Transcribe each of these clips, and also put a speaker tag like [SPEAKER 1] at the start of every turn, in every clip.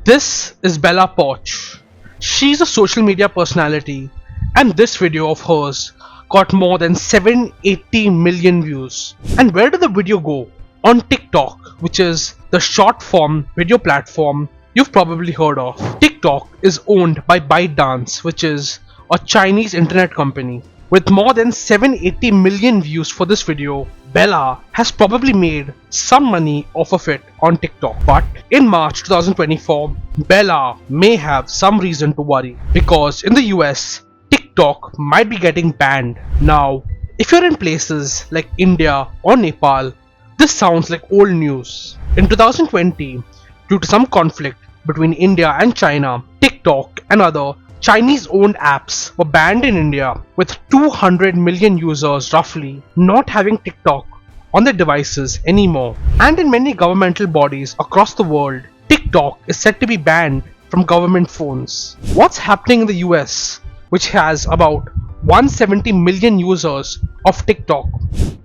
[SPEAKER 1] This is Bella Poarch. She's a social media personality, and this video of hers got more than 780 million views. And where did the video go? On TikTok, which is the short form video platform you've probably heard of. TikTok is owned by ByteDance, which is a Chinese internet company. With more than 780 million views for this video, Bella has probably made some money off of it on TikTok. But in March 2024, Bella may have some reason to worry because in the US, TikTok might be getting banned. Now, if you're in places like India or Nepal, this sounds like old news. In 2020, due to some conflict between India and China, TikTok and other Chinese-owned apps were banned in India, with 200 million users roughly not having TikTok on their devices anymore. And in many governmental bodies across the world, TikTok is said to be banned from government phones. What's happening in the US, which has about 170 million users of TikTok?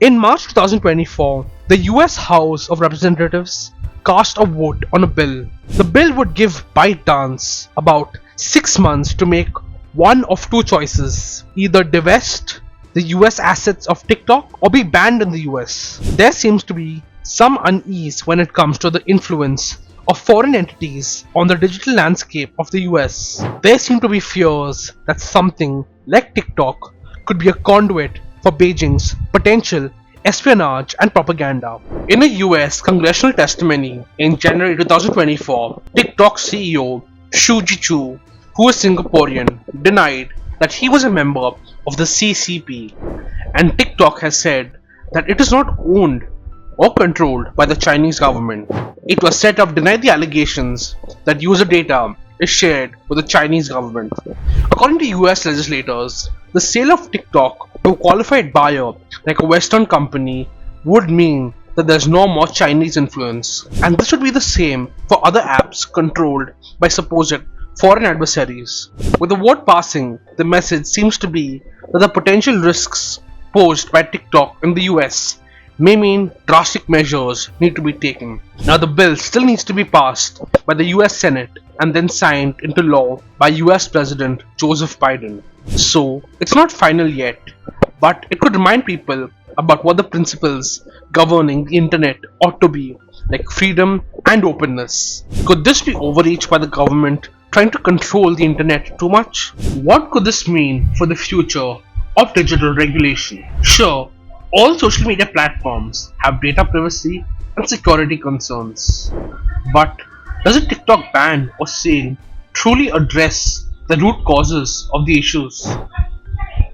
[SPEAKER 1] In March 2024, the US House of Representatives cast a vote on a bill. The bill would give ByteDance about 6 months to make one of two choices: either divest the US assets of TikTok or be banned in the US. There seems to be some unease when it comes to the influence of foreign entities on the digital landscape of the US. There seem to be fears that something like TikTok could be a conduit for Beijing's potential espionage and propaganda. In a US congressional testimony in January 2024, TikTok CEO Shuji Chu, who is Singaporean, denied that he was a member of the CCP, and TikTok has said that it is not owned or controlled by the Chinese government. It was set up denied the allegations that user data is shared with the Chinese government. According to US legislators, the sale of TikTok to a qualified buyer like a Western company would mean that there's no more Chinese influence, and this would be the same for other apps controlled by supposed foreign adversaries. With the vote passing, the message seems to be that the potential risks posed by TikTok in the US may mean drastic measures need to be taken. Now, the bill still needs to be passed by the US Senate and then signed into law by US President Joseph Biden. So, it's not final yet, but it could remind people about what the principles governing the internet ought to be, like freedom and openness. Could this be overreach by the government trying to control the internet too much? What could this mean for the future of digital regulation? Sure, all social media platforms have data privacy and security concerns, but does a TikTok ban or sale truly address the root causes of the issues?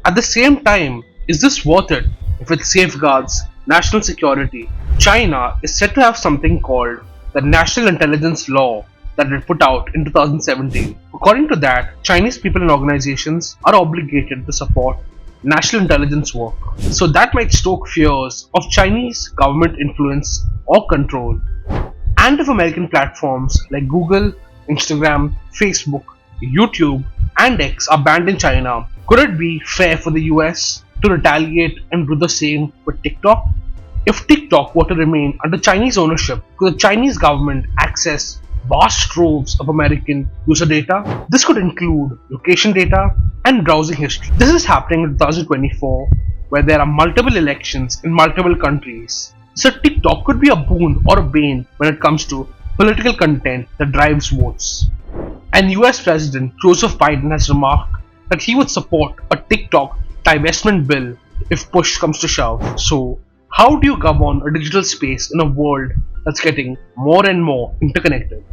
[SPEAKER 1] At the same time, is this worth it if it safeguards national security? China is said to have something called the National Intelligence Law that it put out in 2017. According to that, Chinese people and organizations are obligated to support national intelligence work. So that might stoke fears of Chinese government influence or control. And if American platforms like Google, Instagram, Facebook, YouTube, and X are banned in China, could it be fair for the US to retaliate and do the same with TikTok? If TikTok were to remain under Chinese ownership, could the Chinese government access vast troves of American user data? This could include location data and browsing history. This is happening in 2024, where there are multiple elections in multiple countries. So TikTok could be a boon or a bane when it comes to political content that drives votes. And US President Joseph Biden has remarked that he would support a TikTok divestment bill if push comes to shove. So, how do you govern a digital space in a world that's getting more and more interconnected?